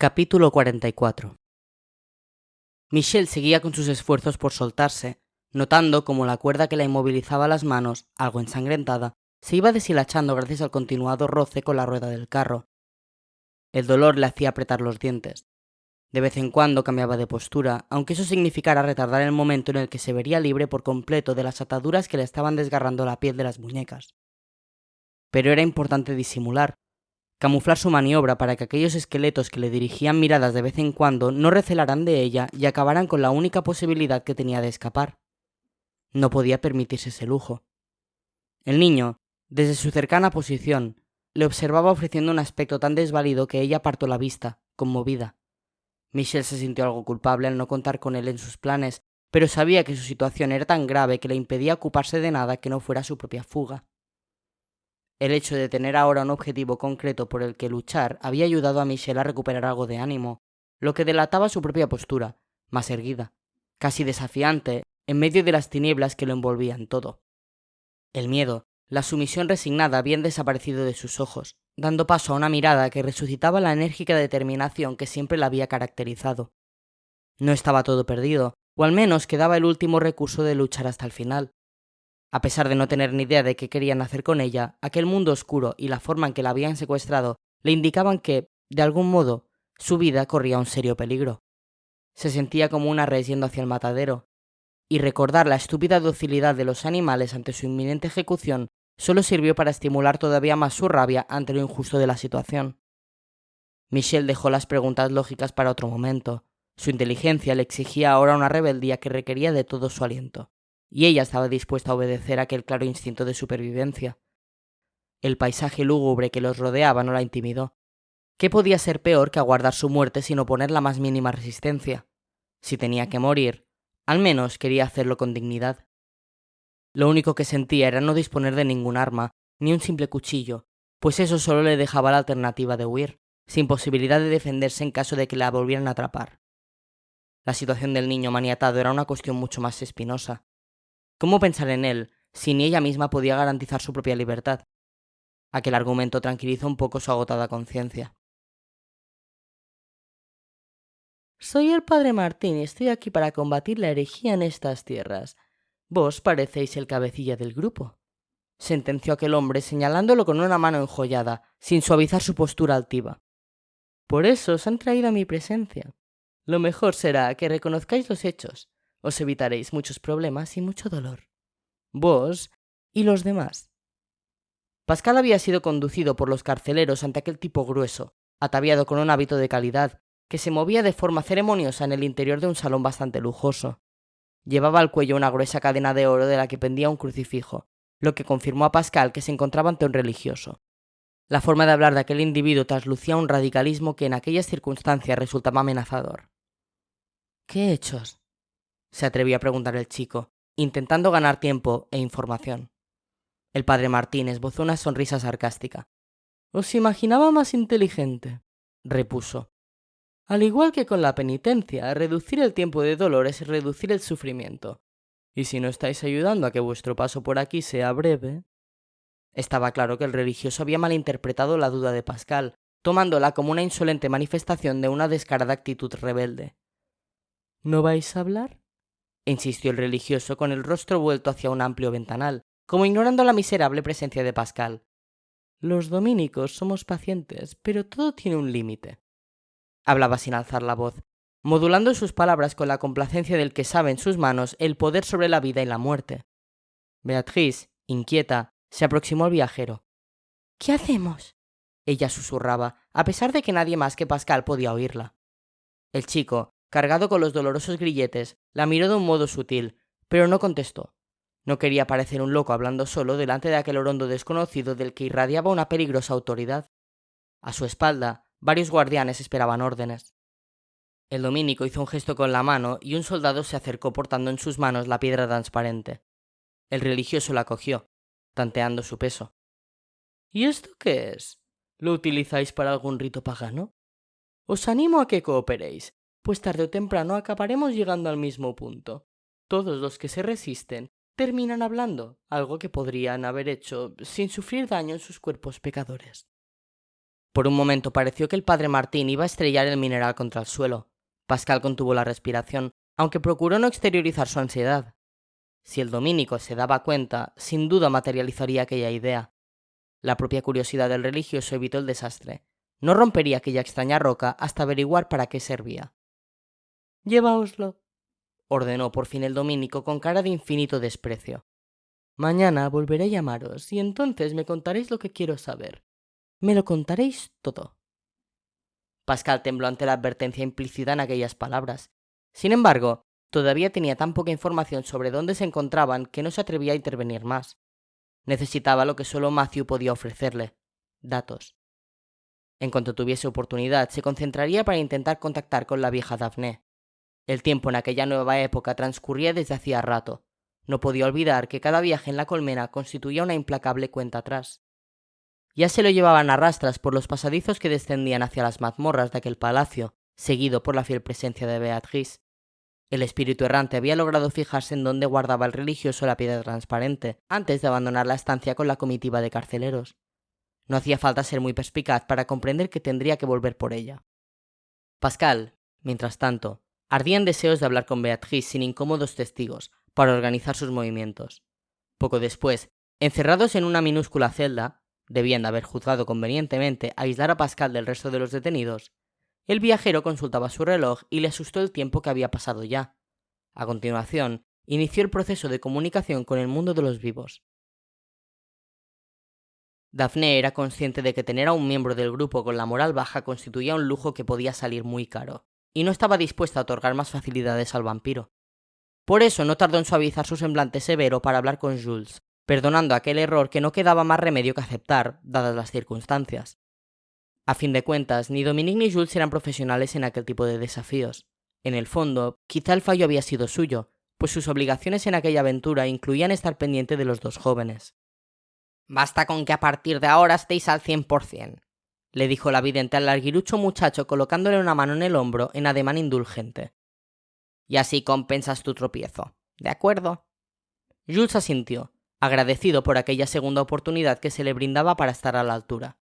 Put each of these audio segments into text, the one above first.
Capítulo 44. Michelle seguía con sus esfuerzos por soltarse, notando cómo la cuerda que la inmovilizaba las manos, algo ensangrentada, se iba deshilachando gracias al continuado roce con la rueda del carro. El dolor le hacía apretar los dientes. De vez en cuando cambiaba de postura, aunque eso significara retardar el momento en el que se vería libre por completo de las ataduras que le estaban desgarrando la piel de las muñecas. Pero era importante disimular, camuflar su maniobra para que aquellos esqueletos que le dirigían miradas de vez en cuando no recelaran de ella y acabaran con la única posibilidad que tenía de escapar. No podía permitirse ese lujo. El niño, desde su cercana posición, le observaba ofreciendo un aspecto tan desvalido que ella apartó la vista, conmovida. Michelle se sintió algo culpable al no contar con él en sus planes, pero sabía que su situación era tan grave que le impedía ocuparse de nada que no fuera su propia fuga. El hecho de tener ahora un objetivo concreto por el que luchar había ayudado a Michelle a recuperar algo de ánimo, lo que delataba su propia postura, más erguida, casi desafiante, en medio de las tinieblas que lo envolvían todo. El miedo, la sumisión resignada habían desaparecido de sus ojos, dando paso a una mirada que resucitaba la enérgica determinación que siempre la había caracterizado. No estaba todo perdido, o al menos quedaba el último recurso de luchar hasta el final. A pesar de no tener ni idea de qué querían hacer con ella, aquel mundo oscuro y la forma en que la habían secuestrado le indicaban que, de algún modo, su vida corría un serio peligro. Se sentía como una res yendo hacia el matadero, y recordar la estúpida docilidad de los animales ante su inminente ejecución solo sirvió para estimular todavía más su rabia ante lo injusto de la situación. Michelle dejó las preguntas lógicas para otro momento. Su inteligencia le exigía ahora una rebeldía que requería de todo su aliento, y ella estaba dispuesta a obedecer aquel claro instinto de supervivencia. El paisaje lúgubre que los rodeaba no la intimidó. ¿Qué podía ser peor que aguardar su muerte sin oponer la más mínima resistencia? Si tenía que morir, al menos quería hacerlo con dignidad. Lo único que sentía era no disponer de ningún arma, ni un simple cuchillo, pues eso solo le dejaba la alternativa de huir, sin posibilidad de defenderse en caso de que la volvieran a atrapar. La situación del niño maniatado era una cuestión mucho más espinosa. ¿Cómo pensar en él si ni ella misma podía garantizar su propia libertad? Aquel argumento tranquilizó un poco su agotada conciencia. Soy el padre Martín y estoy aquí para combatir la herejía en estas tierras. Vos parecéis el cabecilla del grupo, sentenció aquel hombre señalándolo con una mano enjollada, sin suavizar su postura altiva. Por eso os han traído a mi presencia. Lo mejor será que reconozcáis los hechos. Os evitaréis muchos problemas y mucho dolor. Vos y los demás. Pascal había sido conducido por los carceleros ante aquel tipo grueso, ataviado con un hábito de calidad, que se movía de forma ceremoniosa en el interior de un salón bastante lujoso. Llevaba al cuello una gruesa cadena de oro de la que pendía un crucifijo, lo que confirmó a Pascal que se encontraba ante un religioso. La forma de hablar de aquel individuo traslucía un radicalismo que en aquellas circunstancias resultaba amenazador. ¿Qué hechos?, se atrevió a preguntar el chico, intentando ganar tiempo e información. El padre Martín esbozó una sonrisa sarcástica. Os imaginaba más inteligente, repuso. Al igual que con la penitencia, reducir el tiempo de dolor es reducir el sufrimiento. Y si no estáis ayudando a que vuestro paso por aquí sea breve... Estaba claro que el religioso había malinterpretado la duda de Pascal, tomándola como una insolente manifestación de una descarada actitud rebelde. ¿No vais a hablar?, insistió el religioso con el rostro vuelto hacia un amplio ventanal, como ignorando la miserable presencia de Pascal. Los dominicos somos pacientes, pero todo tiene un límite. Hablaba sin alzar la voz, modulando sus palabras con la complacencia del que sabe en sus manos el poder sobre la vida y la muerte. Beatriz, inquieta, se aproximó al viajero. ¿Qué hacemos?, ella susurraba, a pesar de que nadie más que Pascal podía oírla. El chico, cargado con los dolorosos grilletes, la miró de un modo sutil, pero no contestó. No quería parecer un loco hablando solo delante de aquel orondo desconocido del que irradiaba una peligrosa autoridad. A su espalda, varios guardianes esperaban órdenes. El dominico hizo un gesto con la mano y un soldado se acercó portando en sus manos la piedra transparente. El religioso la cogió, tanteando su peso. ¿Y esto qué es? ¿Lo utilizáis para algún rito pagano? Os animo a que cooperéis, pues tarde o temprano acabaremos llegando al mismo punto. Todos los que se resisten terminan hablando, algo que podrían haber hecho sin sufrir daño en sus cuerpos pecadores. Por un momento pareció que el padre Martín iba a estrellar el mineral contra el suelo. Pascal contuvo la respiración, aunque procuró no exteriorizar su ansiedad. Si el dominico se daba cuenta, sin duda materializaría aquella idea. La propia curiosidad del religioso evitó el desastre. No rompería aquella extraña roca hasta averiguar para qué servía. «Llevaoslo», ordenó por fin el dominico con cara de infinito desprecio. «Mañana volveré a llamaros y entonces me contaréis lo que quiero saber. Me lo contaréis todo». Pascal tembló ante la advertencia implícita en aquellas palabras. Sin embargo, todavía tenía tan poca información sobre dónde se encontraban que no se atrevía a intervenir más. Necesitaba lo que solo Matthew podía ofrecerle: datos. En cuanto tuviese oportunidad, se concentraría para intentar contactar con la vieja Daphne. El tiempo en aquella nueva época transcurría desde hacía rato. No podía olvidar que cada viaje en la colmena constituía una implacable cuenta atrás. Ya se lo llevaban a rastras por los pasadizos que descendían hacia las mazmorras de aquel palacio, seguido por la fiel presencia de Beatrice. El espíritu errante había logrado fijarse en dónde guardaba el religioso la piedra transparente, antes de abandonar la estancia con la comitiva de carceleros. No hacía falta ser muy perspicaz para comprender que tendría que volver por ella. Pascal, mientras tanto, ardía en deseos de hablar con Beatrice sin incómodos testigos, para organizar sus movimientos. Poco después, encerrados en una minúscula celda, debían de haber juzgado convenientemente aislar a Pascal del resto de los detenidos, el viajero consultaba su reloj y le asustó el tiempo que había pasado ya. A continuación, inició el proceso de comunicación con el mundo de los vivos. Daphne era consciente de que tener a un miembro del grupo con la moral baja constituía un lujo que podía salir muy caro, y no estaba dispuesta a otorgar más facilidades al vampiro. Por eso no tardó en suavizar su semblante severo para hablar con Jules, perdonando aquel error que no quedaba más remedio que aceptar, dadas las circunstancias. A fin de cuentas, ni Dominique ni Jules eran profesionales en aquel tipo de desafíos. En el fondo, quizá el fallo había sido suyo, pues sus obligaciones en aquella aventura incluían estar pendiente de los dos jóvenes. «Basta con que a partir de ahora estéis al 100%, le dijo la vidente al larguirucho muchacho colocándole una mano en el hombro en ademán indulgente. «Y así compensas tu tropiezo, ¿de acuerdo?» Jules asintió, agradecido por aquella segunda oportunidad que se le brindaba para estar a la altura.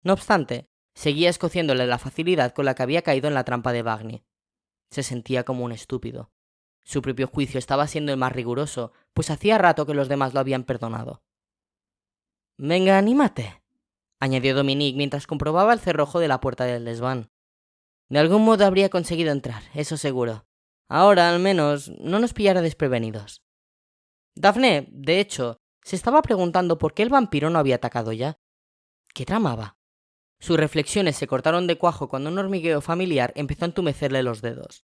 No obstante, seguía escociéndole la facilidad con la que había caído en la trampa de Wagner. Se sentía como un estúpido. Su propio juicio estaba siendo el más riguroso, pues hacía rato que los demás lo habían perdonado. «Venga, anímate», añadió Dominique mientras comprobaba el cerrojo de la puerta del desván. «De algún modo habría conseguido entrar, eso seguro. Ahora, al menos, no nos pillará desprevenidos». Daphne, de hecho, se estaba preguntando por qué el vampiro no había atacado ya. ¿Qué tramaba? Sus reflexiones se cortaron de cuajo cuando un hormigueo familiar empezó a entumecerle los dedos.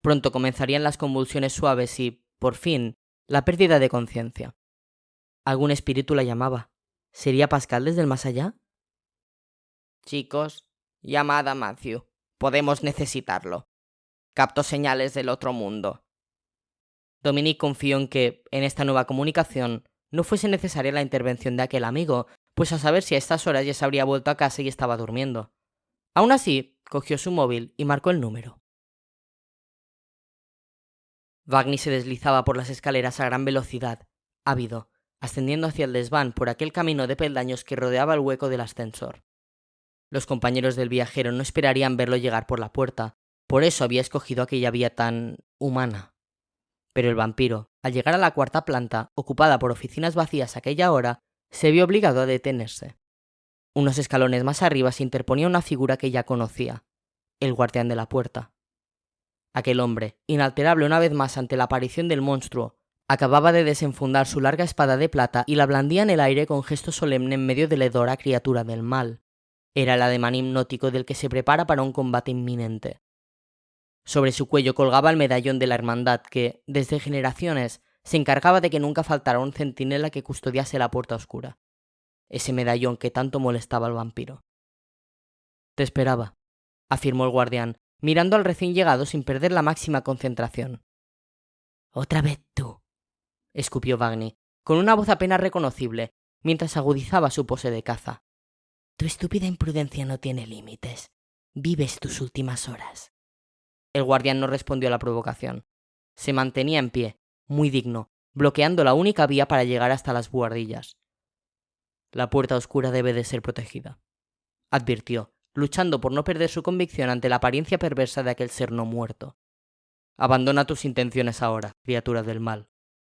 Pronto comenzarían las convulsiones suaves y, por fin, la pérdida de conciencia. Algún espíritu la llamaba. ¿Sería Pascal desde el más allá? «Chicos, llamad a Matthew. Podemos necesitarlo. Capto señales del otro mundo». Dominique confió en que, en esta nueva comunicación, no fuese necesaria la intervención de aquel amigo, pues a saber si a estas horas ya se habría vuelto a casa y estaba durmiendo. Aún así, cogió su móvil y marcó el número. Wagner se deslizaba por las escaleras a gran velocidad, ávido, ascendiendo hacia el desván por aquel camino de peldaños que rodeaba el hueco del ascensor. Los compañeros del viajero no esperarían verlo llegar por la puerta, por eso había escogido aquella vía tan humana. Pero el vampiro, al llegar a la cuarta planta, ocupada por oficinas vacías a aquella hora, se vio obligado a detenerse. Unos escalones más arriba se interponía una figura que ya conocía, el guardián de la puerta. Aquel hombre, inalterable una vez más ante la aparición del monstruo, acababa de desenfundar su larga espada de plata y la blandía en el aire con gesto solemne en medio de la hedora criatura del mal. Era el ademán hipnótico del que se prepara para un combate inminente. Sobre su cuello colgaba el medallón de la hermandad que, desde generaciones, se encargaba de que nunca faltara un centinela que custodiase la puerta oscura. Ese medallón que tanto molestaba al vampiro. «Te esperaba», afirmó el guardián, mirando al recién llegado sin perder la máxima concentración. «¿Otra vez tú?», escupió Wagner, con una voz apenas reconocible, mientras agudizaba su pose de caza. «Tu estúpida imprudencia no tiene límites. Vives tus últimas horas». El guardián no respondió a la provocación. Se mantenía en pie, muy digno, bloqueando la única vía para llegar hasta las buhardillas. «La puerta oscura debe de ser protegida», advirtió, luchando por no perder su convicción ante la apariencia perversa de aquel ser no muerto. Abandona tus intenciones ahora, criatura del mal.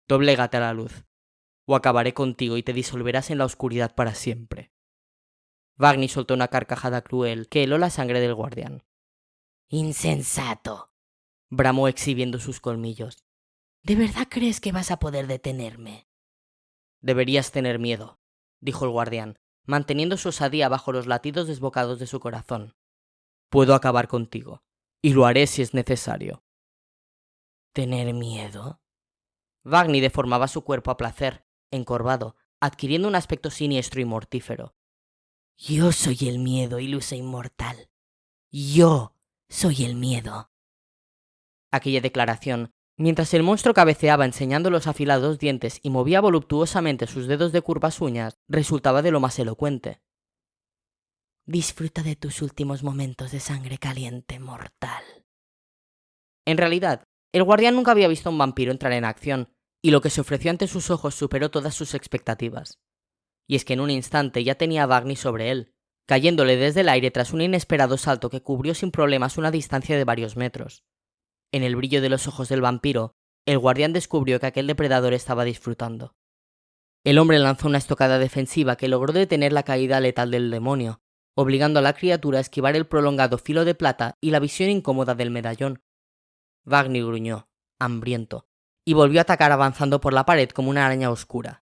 Doblégate a la luz, o acabaré contigo y te disolverás en la oscuridad para siempre. Vagni soltó una carcajada cruel que heló la sangre del guardián. ¡Insensato! Bramó exhibiendo sus colmillos. ¿De verdad crees que vas a poder detenerme? Deberías tener miedo, dijo el guardián, manteniendo su osadía bajo los latidos desbocados de su corazón. Puedo acabar contigo, y lo haré si es necesario. ¿Tener miedo? Vagni deformaba su cuerpo a placer, encorvado, adquiriendo un aspecto siniestro y mortífero. Yo soy el miedo, ilusa inmortal. Yo soy el miedo. Aquella declaración, mientras el monstruo cabeceaba enseñando los afilados dientes y movía voluptuosamente sus dedos de curvas uñas, resultaba de lo más elocuente. Disfruta de tus últimos momentos de sangre caliente, mortal. En realidad, el guardián nunca había visto a un vampiro entrar en acción, y lo que se ofreció ante sus ojos superó todas sus expectativas. Y es que en un instante ya tenía a Vagni sobre él, cayéndole desde el aire tras un inesperado salto que cubrió sin problemas una distancia de varios metros. En el brillo de los ojos del vampiro, el guardián descubrió que aquel depredador estaba disfrutando. El hombre lanzó una estocada defensiva que logró detener la caída letal del demonio, obligando a la criatura a esquivar el prolongado filo de plata y la visión incómoda del medallón. Vagni gruñó, hambriento, y volvió a atacar avanzando por la pared como una araña oscura.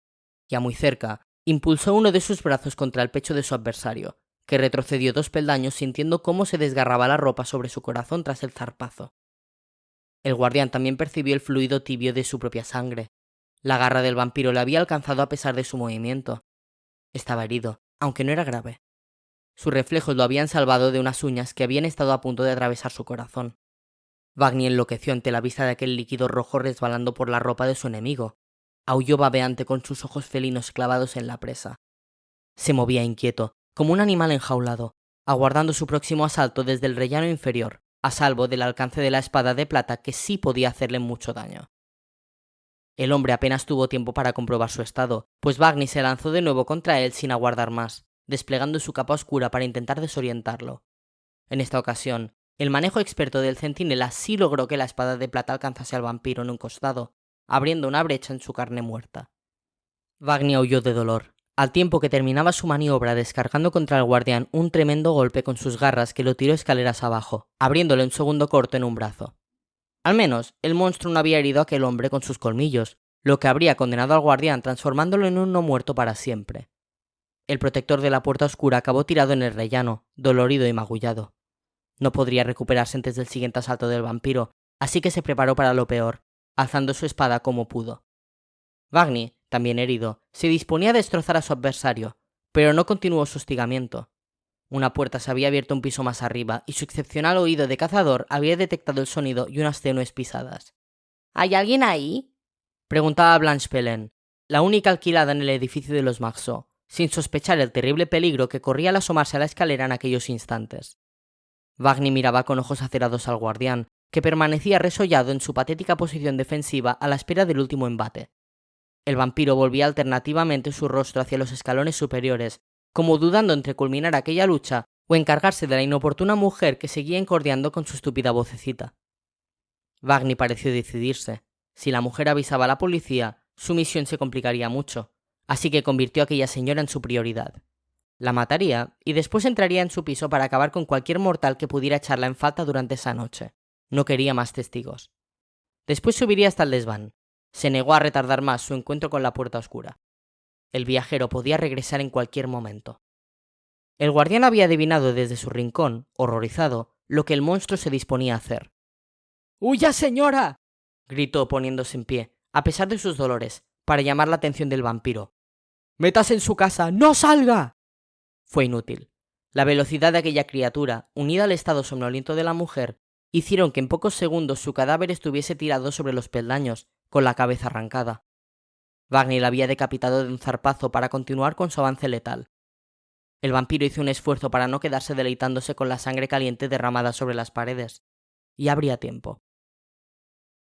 Ya muy cerca, impulsó uno de sus brazos contra el pecho de su adversario, que retrocedió 2 peldaños sintiendo cómo se desgarraba la ropa sobre su corazón tras el zarpazo. El guardián también percibió el fluido tibio de su propia sangre. La garra del vampiro le había alcanzado a pesar de su movimiento. Estaba herido, aunque no era grave. Sus reflejos lo habían salvado de unas uñas que habían estado a punto de atravesar su corazón. Vagni enloqueció ante la vista de aquel líquido rojo resbalando por la ropa de su enemigo. Aulló babeante con sus ojos felinos clavados en la presa. Se movía inquieto, como un animal enjaulado, aguardando su próximo asalto desde el rellano inferior, a salvo del alcance de la espada de plata que sí podía hacerle mucho daño. El hombre apenas tuvo tiempo para comprobar su estado, pues Vagni se lanzó de nuevo contra él sin aguardar más, desplegando su capa oscura para intentar desorientarlo. En esta ocasión, el manejo experto del centinela sí logró que la espada de plata alcanzase al vampiro en un costado, abriendo una brecha en su carne muerta. Vagni aulló de dolor, al tiempo que terminaba su maniobra descargando contra el guardián un tremendo golpe con sus garras que lo tiró escaleras abajo, abriéndole un segundo corto en un brazo. Al menos, el monstruo no había herido a aquel hombre con sus colmillos, lo que habría condenado al guardián transformándolo en un no muerto para siempre. El protector de la puerta oscura acabó tirado en el rellano, dolorido y magullado. No podría recuperarse antes del siguiente asalto del vampiro, así que se preparó para lo peor, alzando su espada como pudo. Vagni, también herido, se disponía a destrozar a su adversario, pero no continuó su hostigamiento. Una puerta se había abierto un piso más arriba y su excepcional oído de cazador había detectado el sonido y unas tenues pisadas. ¿Hay alguien ahí? Preguntaba Blanche Pelen, la única alquilada en el edificio de los Marceau, sin sospechar el terrible peligro que corría al asomarse a la escalera en aquellos instantes. Vagni miraba con ojos acerados al guardián, que permanecía resollado en su patética posición defensiva a la espera del último embate. El vampiro volvía alternativamente su rostro hacia los escalones superiores, como dudando entre culminar aquella lucha o encargarse de la inoportuna mujer que seguía encordeando con su estúpida vocecita. Vagni pareció decidirse. Si la mujer avisaba a la policía, su misión se complicaría mucho, así que convirtió a aquella señora en su prioridad. La mataría y después entraría en su piso para acabar con cualquier mortal que pudiera echarla en falta durante esa noche. No quería más testigos. Después subiría hasta el desván. Se negó a retardar más su encuentro con la puerta oscura. El viajero podía regresar en cualquier momento. El guardián había adivinado desde su rincón, horrorizado, lo que el monstruo se disponía a hacer. ¡Huya, señora!, gritó poniéndose en pie, a pesar de sus dolores, para llamar la atención del vampiro. ¡Métase en su casa! ¡No salga! Fue inútil. La velocidad de aquella criatura, unida al estado somnoliento de la mujer, hicieron que en pocos segundos su cadáver estuviese tirado sobre los peldaños, con la cabeza arrancada. Vagni la había decapitado de un zarpazo para continuar con su avance letal. El vampiro hizo un esfuerzo para no quedarse deleitándose con la sangre caliente derramada sobre las paredes, y habría tiempo.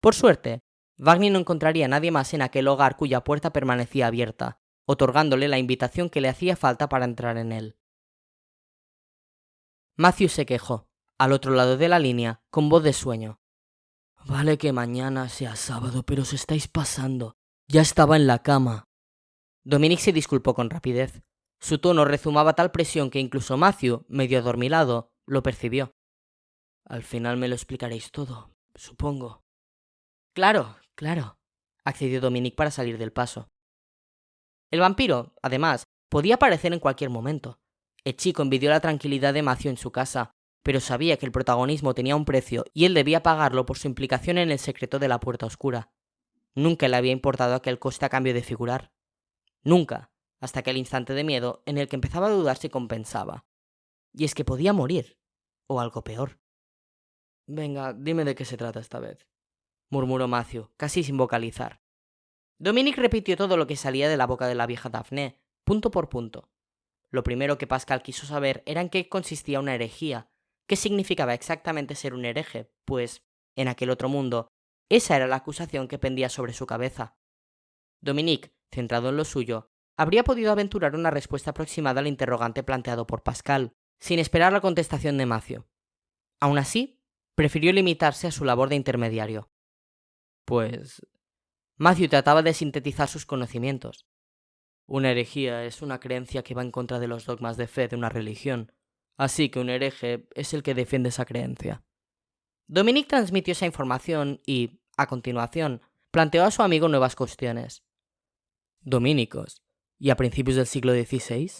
Por suerte, Vagni no encontraría a nadie más en aquel hogar cuya puerta permanecía abierta, otorgándole la invitación que le hacía falta para entrar en él. Matthew se quejó, al otro lado de la línea, con voz de sueño. Vale que mañana sea sábado, pero os estáis pasando. Ya estaba en la cama. Dominic se disculpó con rapidez. Su tono rezumaba tal presión que incluso Matthew, medio adormilado, lo percibió. Al final me lo explicaréis todo, supongo. Claro, accedió Dominic para salir del paso. El vampiro, además, podía aparecer en cualquier momento. El chico envidió la tranquilidad de Matthew en su casa, pero sabía que el protagonismo tenía un precio y él debía pagarlo por su implicación en el secreto de la Puerta Oscura. Nunca le había importado aquel coste a cambio de figurar. Nunca, hasta aquel instante de miedo en el que empezaba a dudar si compensaba. Y es que podía morir, o algo peor. Venga, dime de qué se trata esta vez, murmuró Matthew, casi sin vocalizar. Dominic repitió todo lo que salía de la boca de la vieja Daphne, punto por punto. Lo primero que Pascal quiso saber era en qué consistía una herejía, qué significaba exactamente ser un hereje, pues, en aquel otro mundo, esa era la acusación que pendía sobre su cabeza. Dominic, centrado en lo suyo, habría podido aventurar una respuesta aproximada al interrogante planteado por Pascal, sin esperar la contestación de Matthew. Aún así, prefirió limitarse a su labor de intermediario. Pues Matthew trataba de sintetizar sus conocimientos. Una herejía es una creencia que va en contra de los dogmas de fe de una religión, así que un hereje es el que defiende esa creencia. Dominic transmitió esa información y, a continuación, planteó a su amigo nuevas cuestiones. ¿Dominicos? ¿Y a principios del siglo XVI?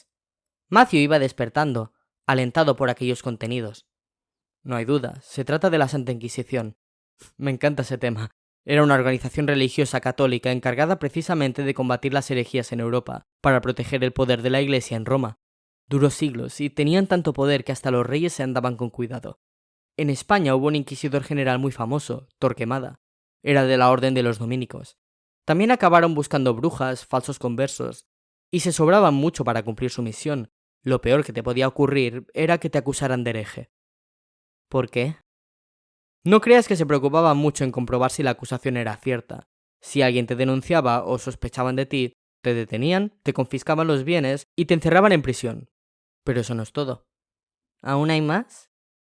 Matthew iba despertando, alentado por aquellos contenidos. No hay duda, se trata de la Santa Inquisición. Me encanta ese tema. Era una organización religiosa católica encargada precisamente de combatir las herejías en Europa, para proteger el poder de la Iglesia en Roma. Duró siglos y tenían tanto poder que hasta los reyes se andaban con cuidado. En España hubo un inquisidor general muy famoso, Torquemada. Era de la orden de los dominicos. También acabaron buscando brujas, falsos conversos, y se sobraban mucho para cumplir su misión. Lo peor que te podía ocurrir era que te acusaran de hereje. ¿Por qué? No creas que se preocupaban mucho en comprobar si la acusación era cierta. Si alguien te denunciaba o sospechaban de ti, te detenían, te confiscaban los bienes y te encerraban en prisión. Pero eso no es todo. ¿Aún hay más?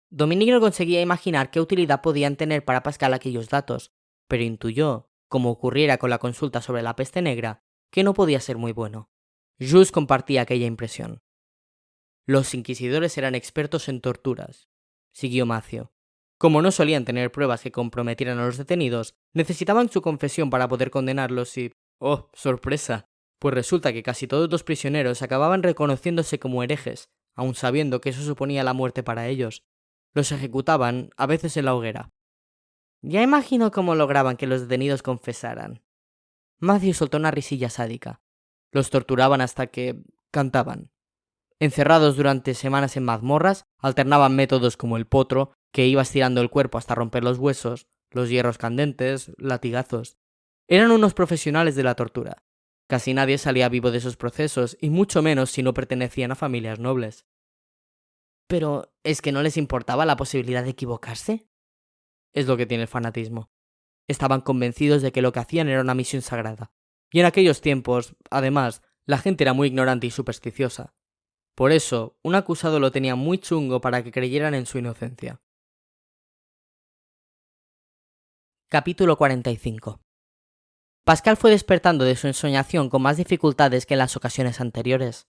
Dominic no conseguía imaginar qué utilidad podían tener para Pascal aquellos datos, pero intuyó, como ocurriera con la consulta sobre la peste negra, que no podía ser muy bueno. Jules compartía aquella impresión. Los inquisidores eran expertos en torturas, siguió Matthew. Como no solían tener pruebas que comprometieran a los detenidos, necesitaban su confesión para poder condenarlos y... ¡oh, sorpresa! Pues resulta que casi todos los prisioneros acababan reconociéndose como herejes, aun sabiendo que eso suponía la muerte para ellos. Los ejecutaban, a veces en la hoguera. Ya imagino cómo lograban que los detenidos confesaran. Matthew soltó una risilla sádica. Los torturaban hasta que... cantaban. Encerrados durante semanas en mazmorras, alternaban métodos como el potro, que iba estirando el cuerpo hasta romper los huesos, los hierros candentes, latigazos. Eran unos profesionales de la tortura. Casi nadie salía vivo de esos procesos, y mucho menos si no pertenecían a familias nobles. ¿Pero es que no les importaba la posibilidad de equivocarse? Es lo que tiene el fanatismo. Estaban convencidos de que lo que hacían era una misión sagrada. Y en aquellos tiempos, además, la gente era muy ignorante y supersticiosa. Por eso, un acusado lo tenía muy chungo para que creyeran en su inocencia. Capítulo 45. Pascal fue despertando de su ensoñación con más dificultades que en las ocasiones anteriores.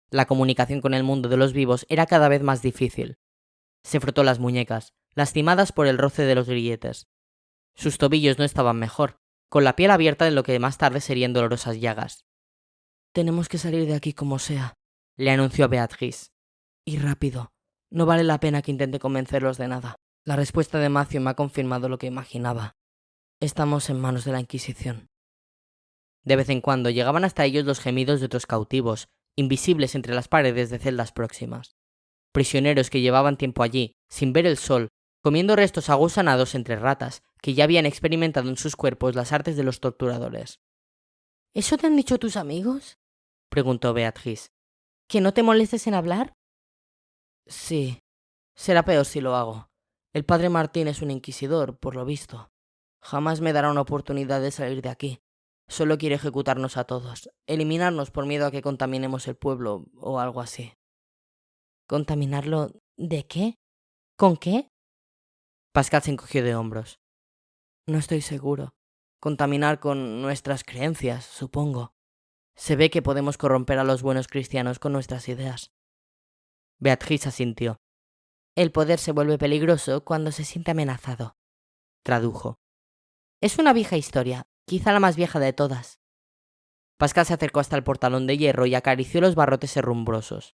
La comunicación con el mundo de los vivos era cada vez más difícil. Se frotó las muñecas, lastimadas por el roce de los grilletes. Sus tobillos no estaban mejor, con la piel abierta de lo que más tarde serían dolorosas llagas. «Tenemos que salir de aquí como sea», le anunció Beatrice. «Y rápido. No vale la pena que intente convencerlos de nada. La respuesta de Matthew me ha confirmado lo que imaginaba. Estamos en manos de la Inquisición». De vez en cuando llegaban hasta ellos los gemidos de otros cautivos, invisibles entre las paredes de celdas próximas. Prisioneros que llevaban tiempo allí, sin ver el sol, comiendo restos agusanados entre ratas, que ya habían experimentado en sus cuerpos las artes de los torturadores. ¿Eso te han dicho tus amigos?, preguntó Beatrice. ¿Que no te molestes en hablar? Sí. Será peor si lo hago. El padre Martín es un inquisidor, por lo visto. Jamás me dará una oportunidad de salir de aquí. Solo quiere ejecutarnos a todos, eliminarnos por miedo a que contaminemos el pueblo o algo así. ¿Contaminarlo ¿De qué? ¿Con qué? Pascal se encogió de hombros. No estoy seguro. Contaminar con nuestras creencias, supongo. Se ve que podemos corromper a los buenos cristianos con nuestras ideas. Beatriz asintió. El poder se vuelve peligroso cuando se siente amenazado, tradujo. Es una vieja historia, quizá la más vieja de todas. Pascal se acercó hasta el portalón de hierro y acarició los barrotes herrumbrosos.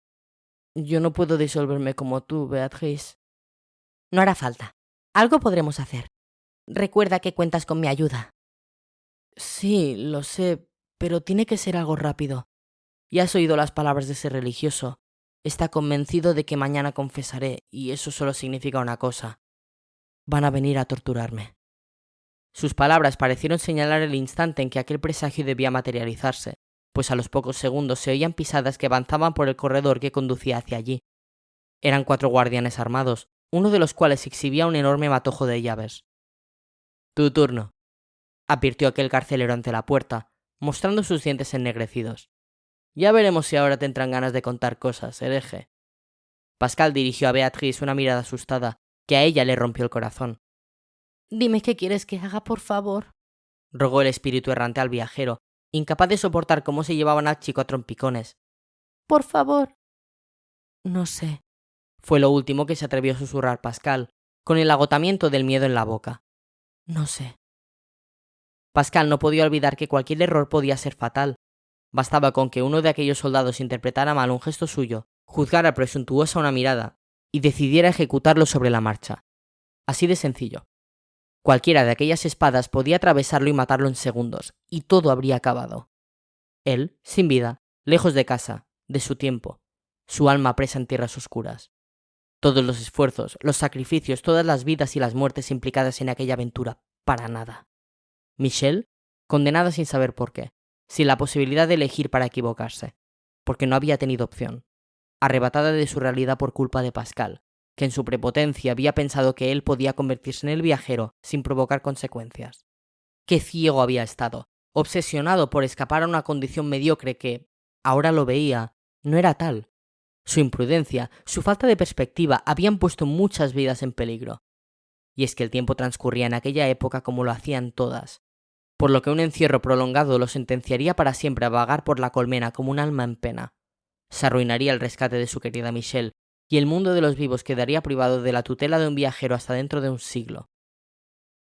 Yo no puedo disolverme como tú, Beatriz. No hará falta. Algo podremos hacer. Recuerda que cuentas con mi ayuda. Sí, lo sé, pero tiene que ser algo rápido. Ya has oído las palabras de ese religioso. Está convencido de que mañana confesaré, y eso solo significa una cosa. Van a venir a torturarme. Sus palabras parecieron señalar el instante en que aquel presagio debía materializarse, pues a los pocos segundos se oían pisadas que avanzaban por el corredor que conducía hacia allí. Eran 4 guardianes armados, uno de los cuales exhibía un enorme matojo de llaves. Tu turno, advirtió aquel carcelero ante la puerta, mostrando sus dientes ennegrecidos. Ya veremos si ahora te entran ganas de contar cosas, hereje. Pascal dirigió a Beatriz una mirada asustada, que a ella le rompió el corazón. Dime qué quieres que haga, por favor, rogó el espíritu errante al viajero, incapaz de soportar cómo se llevaban al chico a trompicones. Por favor. No sé, fue lo último que se atrevió a susurrar Pascal, con el agotamiento del miedo en la boca. No sé. Pascal no podía olvidar que cualquier error podía ser fatal. Bastaba con que uno de aquellos soldados interpretara mal un gesto suyo, juzgara presuntuosa una mirada y decidiera ejecutarlo sobre la marcha. Así de sencillo. Cualquiera de aquellas espadas podía atravesarlo y matarlo en segundos, y todo habría acabado. Él, sin vida, lejos de casa, de su tiempo, su alma presa en tierras oscuras. Todos los esfuerzos, los sacrificios, todas las vidas y las muertes implicadas en aquella aventura, para nada. Michelle, condenada sin saber por qué, sin la posibilidad de elegir para equivocarse, porque no había tenido opción, arrebatada de su realidad por culpa de Pascal, que en su prepotencia había pensado que él podía convertirse en el viajero sin provocar consecuencias. Qué ciego había estado, obsesionado por escapar a una condición mediocre que, ahora lo veía, no era tal. Su imprudencia, su falta de perspectiva habían puesto muchas vidas en peligro. Y es que el tiempo transcurría en aquella época como lo hacían todas, por lo que un encierro prolongado lo sentenciaría para siempre a vagar por la colmena como un alma en pena. Se arruinaría el rescate de su querida Michelle, y el mundo de los vivos quedaría privado de la tutela de un viajero hasta dentro de un siglo.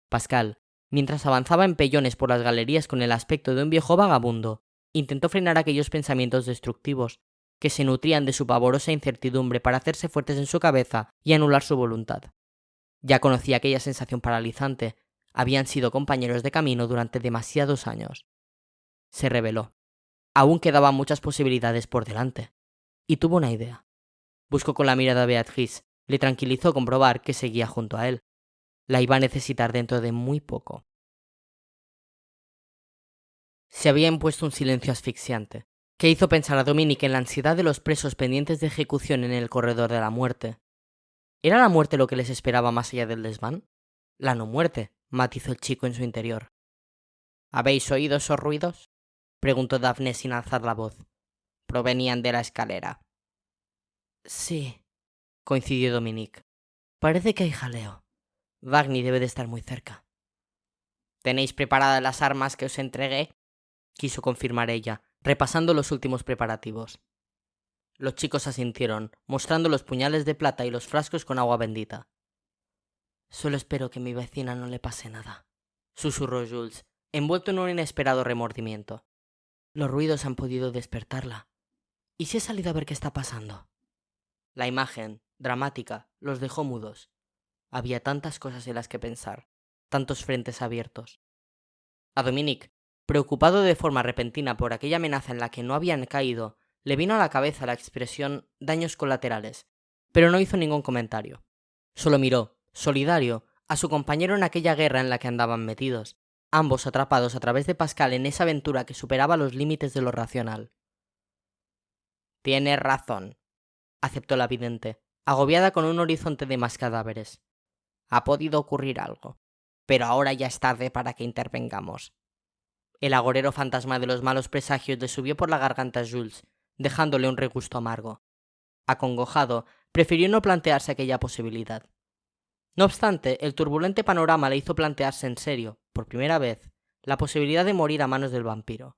Pascal, mientras avanzaba en pellones por las galerías con el aspecto de un viejo vagabundo, intentó frenar aquellos pensamientos destructivos que se nutrían de su pavorosa incertidumbre para hacerse fuertes en su cabeza y anular su voluntad. Ya conocía aquella sensación paralizante, habían sido compañeros de camino durante demasiados años. Se rebeló. Aún quedaban muchas posibilidades por delante. Y tuvo una idea. Buscó con la mirada a Beatriz, le tranquilizó comprobar que seguía junto a él. La iba a necesitar dentro de muy poco. Se había impuesto un silencio asfixiante, que hizo pensar a Dominique en la ansiedad de los presos pendientes de ejecución en el corredor de la muerte. ¿Era la muerte lo que les esperaba más allá del desván? La no muerte, matizó el chico en su interior. ¿Habéis oído esos ruidos?, preguntó Daphne sin alzar la voz. Provenían de la escalera. Sí, coincidió Dominique. Parece que hay jaleo. Wagner debe de estar muy cerca. ¿Tenéis preparadas las armas que os entregué?, quiso confirmar ella, repasando los últimos preparativos. Los chicos asintieron, mostrando los puñales de plata y los frascos con agua bendita. Solo espero que a mi vecina no le pase nada, susurró Jules, envuelto en un inesperado remordimiento. Los ruidos han podido despertarla. ¿Y si he salido a ver qué está pasando? La imagen, dramática, los dejó mudos. Había tantas cosas en las que pensar, tantos frentes abiertos. A Dominique, preocupado de forma repentina por aquella amenaza en la que no habían caído, le vino a la cabeza la expresión daños colaterales, pero no hizo ningún comentario. Solo miró, solidario, a su compañero en aquella guerra en la que andaban metidos, ambos atrapados a través de Pascal en esa aventura que superaba los límites de lo racional. Tienes razón, aceptó la vidente, agobiada con un horizonte de más cadáveres. Ha podido ocurrir algo, pero ahora ya es tarde para que intervengamos. El agorero fantasma de los malos presagios le subió por la garganta a Jules, dejándole un regusto amargo. Acongojado, prefirió no plantearse aquella posibilidad. No obstante, el turbulente panorama le hizo plantearse en serio, por primera vez, la posibilidad de morir a manos del vampiro.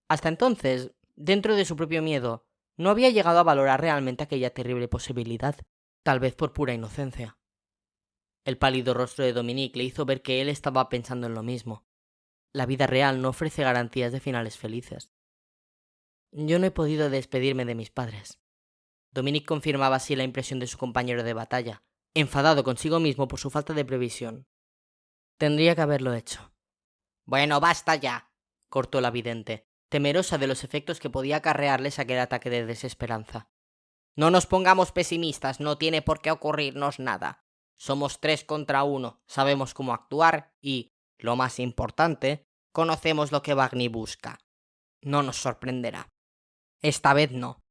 Hasta entonces, dentro de su propio miedo, no había llegado a valorar realmente aquella terrible posibilidad, tal vez por pura inocencia. El pálido rostro de Dominique le hizo ver que él estaba pensando en lo mismo. La vida real no ofrece garantías de finales felices. Yo no he podido despedirme de mis padres. Dominique confirmaba así la impresión de su compañero de batalla, enfadado consigo mismo por su falta de previsión. Tendría que haberlo hecho. Bueno, basta ya, cortó la vidente, temerosa de los efectos que podía acarrearles aquel ataque de desesperanza. No nos pongamos pesimistas, no tiene por qué ocurrirnos nada. Somos 3 contra 1, sabemos cómo actuar y, lo más importante, conocemos lo que Bagni busca. No nos sorprenderá. Esta vez no.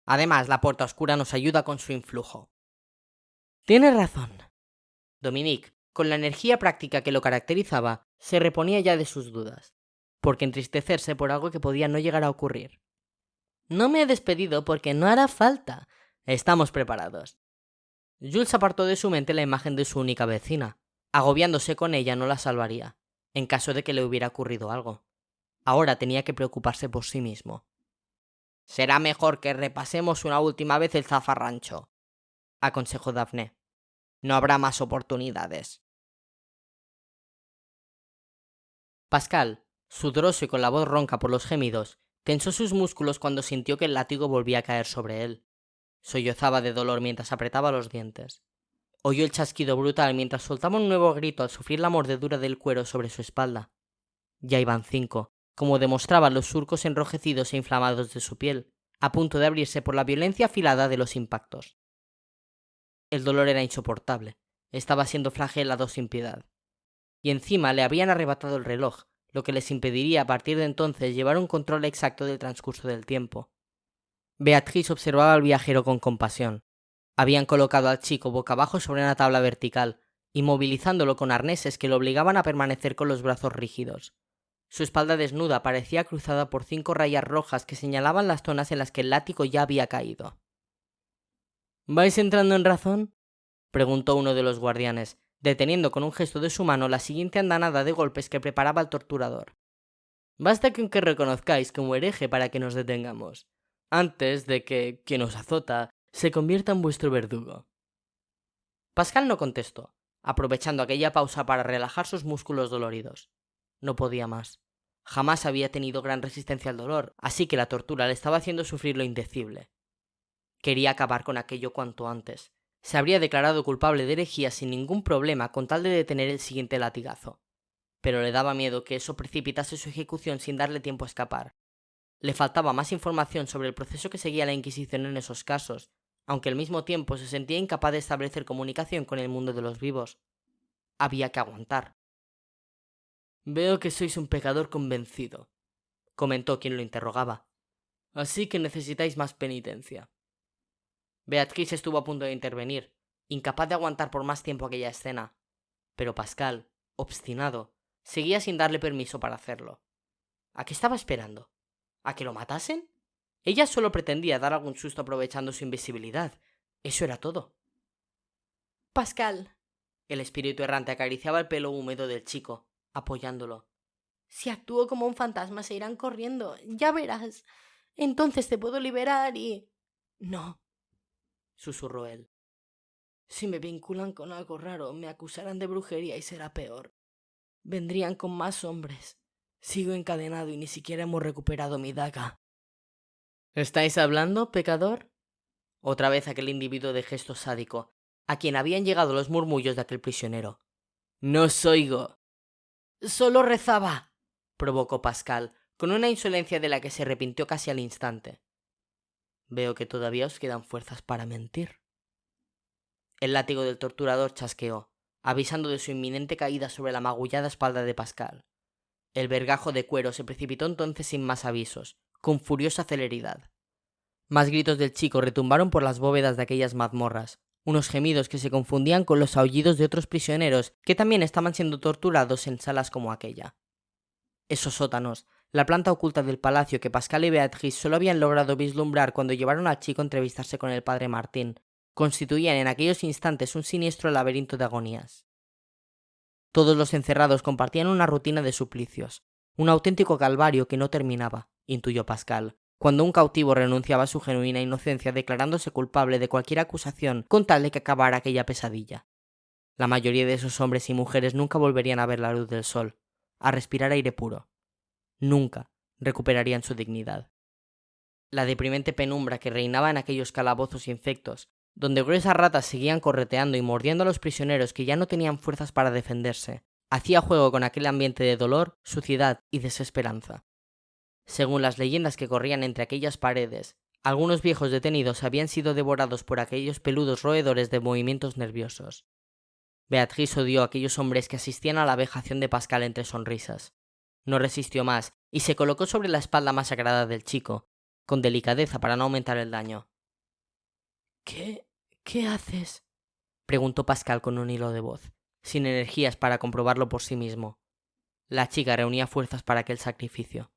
Además, la puerta oscura nos ayuda con su influjo. Tienes razón. Dominique, con la energía práctica que lo caracterizaba, se reponía ya de sus dudas, porque entristecerse por algo que podía no llegar a ocurrir. No me he despedido porque no hará falta. Estamos preparados. Jules apartó de su mente la imagen de su única vecina. Agobiándose con ella no la salvaría, en caso de que le hubiera ocurrido algo. Ahora tenía que preocuparse por sí mismo. Será mejor que repasemos una última vez el zafarrancho, aconsejó Daphne. No habrá más oportunidades. Pascal, sudoroso y con la voz ronca por los gemidos, tensó sus músculos cuando sintió que el látigo volvía a caer sobre él. Sollozaba de dolor mientras apretaba los dientes. Oyó el chasquido brutal mientras soltaba un nuevo grito al sufrir la mordedura del cuero sobre su espalda. Ya iban 5, como demostraban los surcos enrojecidos e inflamados de su piel, a punto de abrirse por la violencia afilada de los impactos. El dolor era insoportable. Estaba siendo flagelado sin piedad. Y encima le habían arrebatado el reloj, lo que les impediría a partir de entonces llevar un control exacto del transcurso del tiempo. Beatrice observaba al viajero con compasión. Habían colocado al chico boca abajo sobre una tabla vertical, inmovilizándolo con arneses que lo obligaban a permanecer con los brazos rígidos. Su espalda desnuda parecía cruzada por 5 rayas rojas que señalaban las zonas en las que el látigo ya había caído. ¿Vais entrando en razón?, preguntó uno de los guardianes, deteniendo con un gesto de su mano la siguiente andanada de golpes que preparaba el torturador. Basta con que reconozcáis como hereje para que nos detengamos, antes de que quien os azota se convierta en vuestro verdugo. Pascal no contestó, aprovechando aquella pausa para relajar sus músculos doloridos. No podía más. Jamás había tenido gran resistencia al dolor, así que la tortura le estaba haciendo sufrir lo indecible. Quería acabar con aquello cuanto antes. Se habría declarado culpable de herejía sin ningún problema con tal de detener el siguiente latigazo. Pero le daba miedo que eso precipitase su ejecución sin darle tiempo a escapar. Le faltaba más información sobre el proceso que seguía la Inquisición en esos casos, aunque al mismo tiempo se sentía incapaz de establecer comunicación con el mundo de los vivos. Había que aguantar. Veo que sois un pecador convencido, comentó quien lo interrogaba. Así que necesitáis más penitencia. Beatrice estuvo a punto de intervenir, incapaz de aguantar por más tiempo aquella escena, pero Pascal, obstinado, seguía sin darle permiso para hacerlo. ¿A qué estaba esperando? ¿A que lo matasen? Ella solo pretendía dar algún susto aprovechando su invisibilidad. Eso era todo. Pascal. El espíritu errante acariciaba el pelo húmedo del chico, apoyándolo. Si actúo como un fantasma se irán corriendo, ya verás. Entonces te puedo liberar y... No, susurró él. Si me vinculan con algo raro, me acusarán de brujería y será peor. Vendrían con más hombres. Sigo encadenado y ni siquiera hemos recuperado mi daga. ¿Estáis hablando, pecador? Otra vez aquel individuo de gesto sádico, a quien habían llegado los murmullos de aquel prisionero. No os oigo. Solo rezaba, provocó Pascal, con una insolencia de la que se arrepintió casi al instante. Veo que todavía os quedan fuerzas para mentir. El látigo del torturador chasqueó, avisando de su inminente caída sobre la magullada espalda de Pascal. El vergajo de cuero se precipitó entonces sin más avisos, con furiosa celeridad. Más gritos del chico retumbaron por las bóvedas de aquellas mazmorras, unos gemidos que se confundían con los aullidos de otros prisioneros que también estaban siendo torturados en salas como aquella. Esos sótanos, la planta oculta del palacio que Pascal y Beatrice solo habían logrado vislumbrar cuando llevaron al chico a entrevistarse con el padre Martín, constituían en aquellos instantes un siniestro laberinto de agonías. Todos los encerrados compartían una rutina de suplicios, un auténtico calvario que no terminaba, intuyó Pascal, cuando un cautivo renunciaba a su genuina inocencia declarándose culpable de cualquier acusación con tal de que acabara aquella pesadilla. La mayoría de esos hombres y mujeres nunca volverían a ver la luz del sol, a respirar aire puro. Nunca recuperarían su dignidad. La deprimente penumbra que reinaba en aquellos calabozos infectos, donde gruesas ratas seguían correteando y mordiendo a los prisioneros que ya no tenían fuerzas para defenderse, hacía juego con aquel ambiente de dolor, suciedad y desesperanza. Según las leyendas que corrían entre aquellas paredes, algunos viejos detenidos habían sido devorados por aquellos peludos roedores de movimientos nerviosos. Beatrice odió a aquellos hombres que asistían a la vejación de Pascal entre sonrisas. No resistió más y se colocó sobre la espalda masacrada del chico, con delicadeza para no aumentar el daño. ¿Qué haces? Preguntó Pascal con un hilo de voz, sin energías para comprobarlo por sí mismo. La chica reunía fuerzas para aquel sacrificio.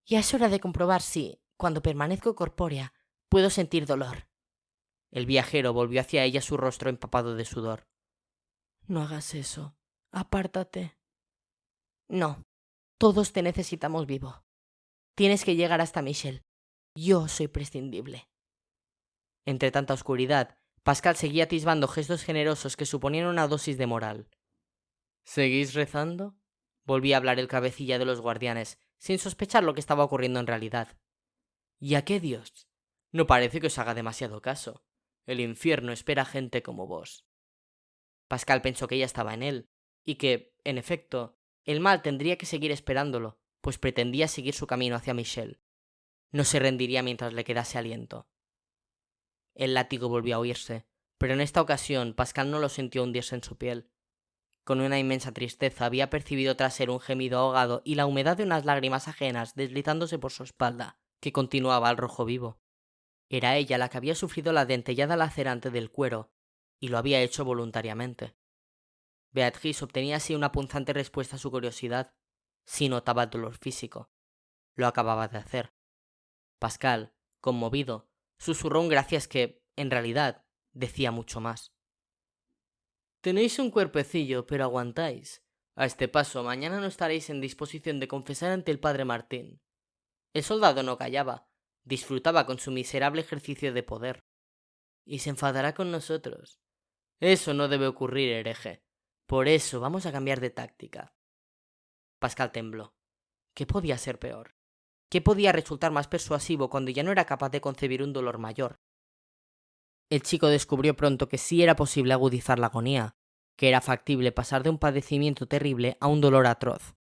Ya es hora de comprobar si, cuando permanezco corpórea, puedo sentir dolor. El viajero volvió hacia ella su rostro empapado de sudor. No hagas eso. Apártate. No. Todos te necesitamos vivo. Tienes que llegar hasta Michel. Yo soy prescindible. Entre tanta oscuridad, Pascal seguía atisbando gestos generosos que suponían una dosis de moral. ¿Seguís rezando? Volvía a hablar el cabecilla de los guardianes, sin sospechar lo que estaba ocurriendo en realidad. ¿Y a qué Dios? No parece que os haga demasiado caso. El infierno espera gente como vos. Pascal pensó que ella estaba en él, y que, en efecto, el mal tendría que seguir esperándolo, pues pretendía seguir su camino hacia Michel. No se rendiría mientras le quedase aliento. El látigo volvió a oírse, pero en esta ocasión Pascal no lo sintió hundirse en su piel. Con una inmensa tristeza había percibido tras él un gemido ahogado y la humedad de unas lágrimas ajenas deslizándose por su espalda, que continuaba al rojo vivo. Era ella la que había sufrido la dentellada lacerante del cuero, y lo había hecho voluntariamente. Beatrice obtenía así una punzante respuesta a su curiosidad. Sí notaba el dolor físico. Lo acababa de hacer. Pascal, conmovido, susurró un gracias que, en realidad, decía mucho más. Tenéis un cuerpecillo, pero aguantáis. A este paso, mañana no estaréis en disposición de confesar ante el padre Martín. El soldado no callaba, disfrutaba con su miserable ejercicio de poder. Y se enfadará con nosotros. Eso no debe ocurrir, hereje. Por eso vamos a cambiar de táctica. Pascal tembló. ¿Qué podía ser peor? ¿Qué podía resultar más persuasivo cuando ya no era capaz de concebir un dolor mayor? El chico descubrió pronto que sí era posible agudizar la agonía, que era factible pasar de un padecimiento terrible a un dolor atroz.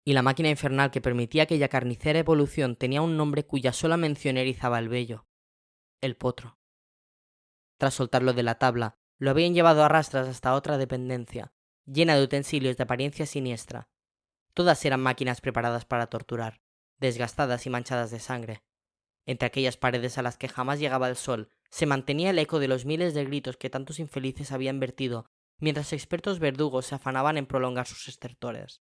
Y la máquina infernal que permitía aquella carnicera evolución tenía un nombre cuya sola mención erizaba el vello: el potro. Tras soltarlo de la tabla, lo habían llevado a rastras hasta otra dependencia, llena de utensilios de apariencia siniestra. Todas eran máquinas preparadas para torturar, desgastadas y manchadas de sangre. Entre aquellas paredes a las que jamás llegaba el sol, se mantenía el eco de los miles de gritos que tantos infelices habían vertido, mientras expertos verdugos se afanaban en prolongar sus estertores.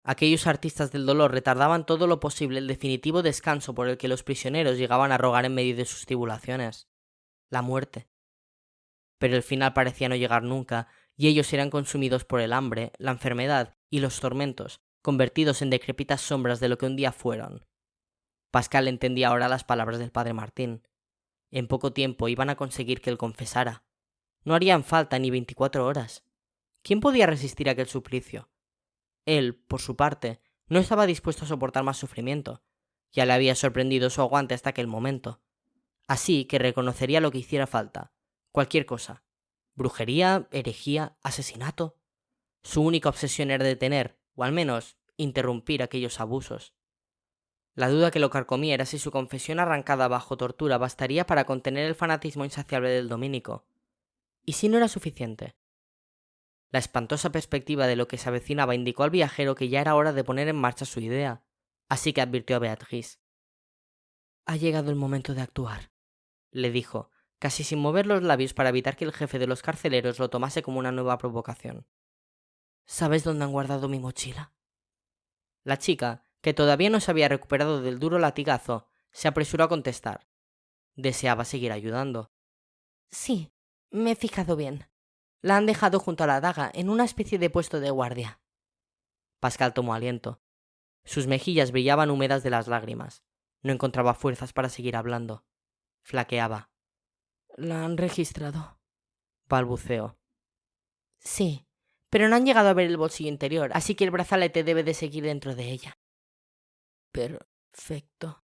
Aquellos artistas del dolor retardaban todo lo posible el definitivo descanso por el que los prisioneros llegaban a rogar en medio de sus tribulaciones: la muerte. Pero el final parecía no llegar nunca, y ellos eran consumidos por el hambre, la enfermedad y los tormentos, convertidos en decrépitas sombras de lo que un día fueron. Pascal entendía ahora las palabras del padre Martín. En poco tiempo iban a conseguir que él confesara. No harían falta ni 24 horas. ¿Quién podía resistir aquel suplicio? Él, por su parte, no estaba dispuesto a soportar más sufrimiento. Ya le había sorprendido su aguante hasta aquel momento. Así que reconocería lo que hiciera falta. Cualquier cosa. Brujería, herejía, asesinato. Su única obsesión era detener, o al menos, interrumpir aquellos abusos. La duda que lo carcomía era si su confesión arrancada bajo tortura bastaría para contener el fanatismo insaciable del dominico. ¿Y si no era suficiente? La espantosa perspectiva de lo que se avecinaba indicó al viajero que ya era hora de poner en marcha su idea, así que advirtió a Beatrice. Ha llegado el momento de actuar, le dijo, casi sin mover los labios para evitar que el jefe de los carceleros lo tomase como una nueva provocación. ¿Sabes dónde han guardado mi mochila? La chica, que todavía no se había recuperado del duro latigazo, se apresuró a contestar. Deseaba seguir ayudando. Sí, me he fijado bien. La han dejado junto a la daga, en una especie de puesto de guardia. Pascal tomó aliento. Sus mejillas brillaban húmedas de las lágrimas. No encontraba fuerzas para seguir hablando. Flaqueaba. ¿La han registrado? Balbuceó. Sí, pero no han llegado a ver el bolsillo interior, así que el brazalete debe de seguir dentro de ella. Perfecto.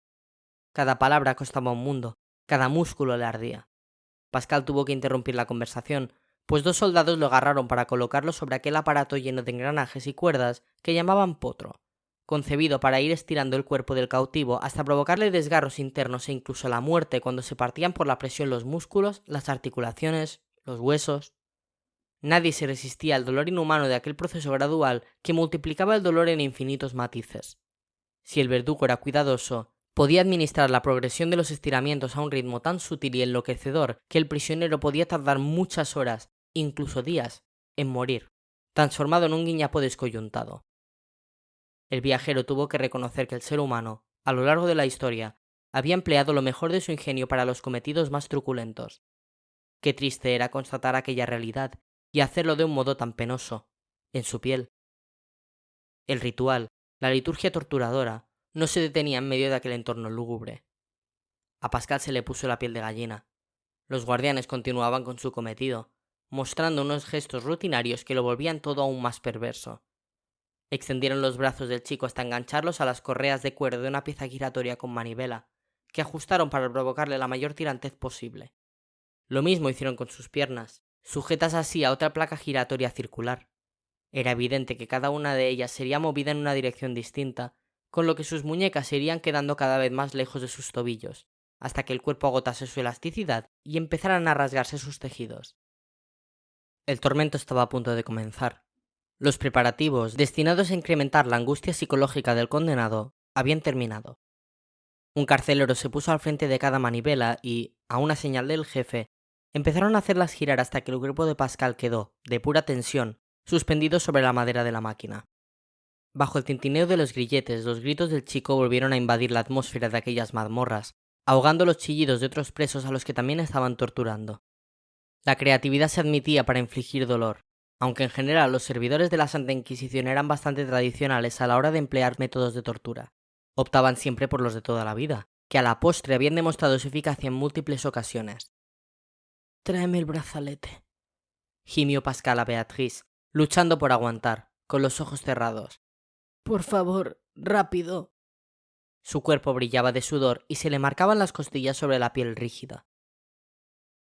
Cada palabra costaba un mundo, cada músculo le ardía. Pascal tuvo que interrumpir la conversación, pues 2 soldados lo agarraron para colocarlo sobre aquel aparato lleno de engranajes y cuerdas que llamaban potro, concebido para ir estirando el cuerpo del cautivo hasta provocarle desgarros internos e incluso la muerte cuando se partían por la presión los músculos, las articulaciones, los huesos. Nadie se resistía al dolor inhumano de aquel proceso gradual que multiplicaba el dolor en infinitos matices. Si el verdugo era cuidadoso, podía administrar la progresión de los estiramientos a un ritmo tan sutil y enloquecedor que el prisionero podía tardar muchas horas, incluso días, en morir, transformado en un guiñapo descoyuntado. El viajero tuvo que reconocer que el ser humano, a lo largo de la historia, había empleado lo mejor de su ingenio para los cometidos más truculentos. Qué triste era constatar aquella realidad y hacerlo de un modo tan penoso, en su piel. El ritual, la liturgia torturadora, no se detenía en medio de aquel entorno lúgubre. A Pascal se le puso la piel de gallina. Los guardianes continuaban con su cometido, mostrando unos gestos rutinarios que lo volvían todo aún más perverso. Extendieron los brazos del chico hasta engancharlos a las correas de cuero de una pieza giratoria con manivela, que ajustaron para provocarle la mayor tirantez posible. Lo mismo hicieron con sus piernas, sujetas así a otra placa giratoria circular. Era evidente que cada una de ellas sería movida en una dirección distinta, con lo que sus muñecas se irían quedando cada vez más lejos de sus tobillos, hasta que el cuerpo agotase su elasticidad y empezaran a rasgarse sus tejidos. El tormento estaba a punto de comenzar. Los preparativos, destinados a incrementar la angustia psicológica del condenado, habían terminado. Un carcelero se puso al frente de cada manivela y, a una señal del jefe, empezaron a hacerlas girar hasta que el cuerpo de Pascal quedó, de pura tensión, suspendido sobre la madera de la máquina. Bajo el tintineo de los grilletes, los gritos del chico volvieron a invadir la atmósfera de aquellas mazmorras, ahogando los chillidos de otros presos a los que también estaban torturando. La creatividad se admitía para infligir dolor, aunque en general los servidores de la Santa Inquisición eran bastante tradicionales a la hora de emplear métodos de tortura. Optaban siempre por los de toda la vida, que a la postre habían demostrado su eficacia en múltiples ocasiones. Tráeme el brazalete, gimió Pascal a Beatriz, luchando por aguantar, con los ojos cerrados. Por favor, rápido. Su cuerpo brillaba de sudor y se le marcaban las costillas sobre la piel rígida.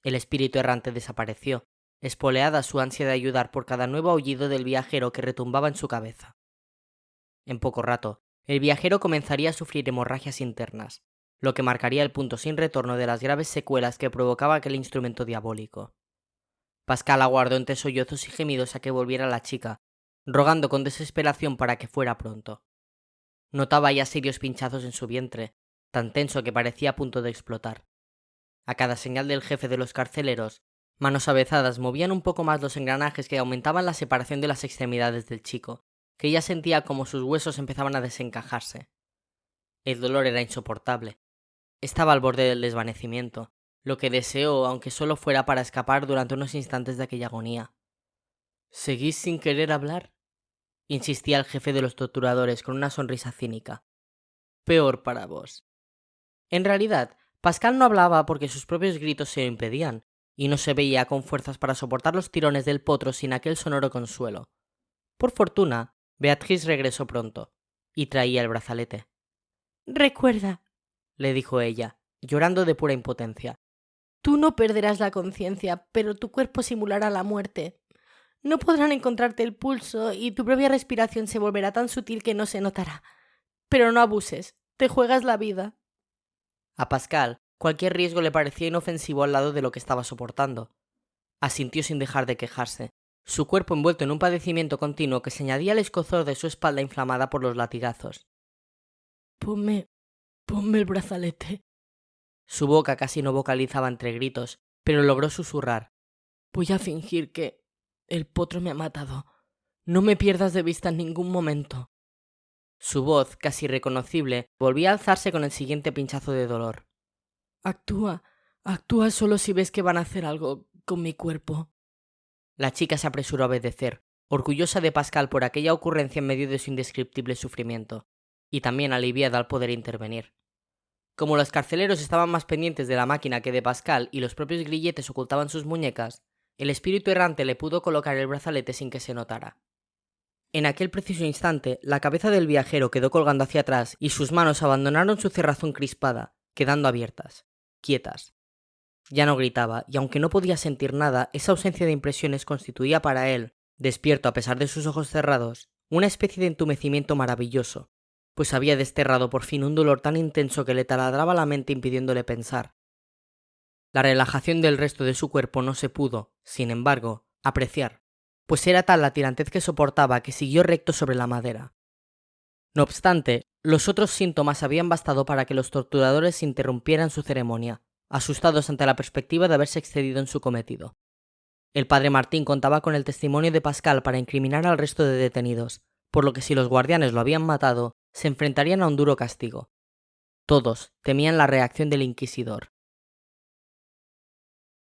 El espíritu errante desapareció, espoleada su ansia de ayudar por cada nuevo aullido del viajero que retumbaba en su cabeza. En poco rato, el viajero comenzaría a sufrir hemorragias internas, lo que marcaría el punto sin retorno de las graves secuelas que provocaba aquel instrumento diabólico. Pascal aguardó entre sollozos y gemidos a que volviera la chica, rogando con desesperación para que fuera pronto. Notaba ya serios pinchazos en su vientre, tan tenso que parecía a punto de explotar. A cada señal del jefe de los carceleros, manos avezadas movían un poco más los engranajes que aumentaban la separación de las extremidades del chico, que ya sentía como sus huesos empezaban a desencajarse. El dolor era insoportable. Estaba al borde del desvanecimiento, lo que deseó aunque solo fuera para escapar durante unos instantes de aquella agonía. ¿Seguís sin querer hablar?, insistía el jefe de los torturadores con una sonrisa cínica. Peor para vos. En realidad, Pascal no hablaba porque sus propios gritos se lo impedían, y no se veía con fuerzas para soportar los tirones del potro sin aquel sonoro consuelo. Por fortuna, Beatriz regresó pronto, y traía el brazalete. Recuerda, le dijo ella, llorando de pura impotencia. Tú no perderás la conciencia, pero tu cuerpo simulará la muerte. No podrán encontrarte el pulso y tu propia respiración se volverá tan sutil que no se notará. Pero no abuses, te juegas la vida. A Pascal, cualquier riesgo le parecía inofensivo al lado de lo que estaba soportando. Asintió sin dejar de quejarse, su cuerpo envuelto en un padecimiento continuo que se añadía al escozor de su espalda inflamada por los latigazos. Ponme el brazalete. Su boca casi no vocalizaba entre gritos, pero logró susurrar. Voy a fingir que el potro me ha matado. No me pierdas de vista en ningún momento. Su voz, casi irreconocible, volvía a alzarse con el siguiente pinchazo de dolor. Actúa Actúa solo si ves que van a hacer algo con mi cuerpo. La chica se apresuró a obedecer, orgullosa de Pascal por aquella ocurrencia en medio de su indescriptible sufrimiento, y también aliviada al poder intervenir. Como los carceleros estaban más pendientes de la máquina que de Pascal y los propios grilletes ocultaban sus muñecas, el espíritu errante le pudo colocar el brazalete sin que se notara. En aquel preciso instante, la cabeza del viajero quedó colgando hacia atrás y sus manos abandonaron su cerrazón crispada, quedando abiertas, quietas. Ya no gritaba, y aunque no podía sentir nada, esa ausencia de impresiones constituía para él, despierto a pesar de sus ojos cerrados, una especie de entumecimiento maravilloso, pues había desterrado por fin un dolor tan intenso que le taladraba la mente impidiéndole pensar. La relajación del resto de su cuerpo no se pudo, sin embargo, apreciar, pues era tal la tirantez que soportaba que siguió recto sobre la madera. No obstante, los otros síntomas habían bastado para que los torturadores interrumpieran su ceremonia, asustados ante la perspectiva de haberse excedido en su cometido. El padre Martín contaba con el testimonio de Pascal para incriminar al resto de detenidos, por lo que si los guardianes lo habían matado, se enfrentarían a un duro castigo. Todos temían la reacción del inquisidor.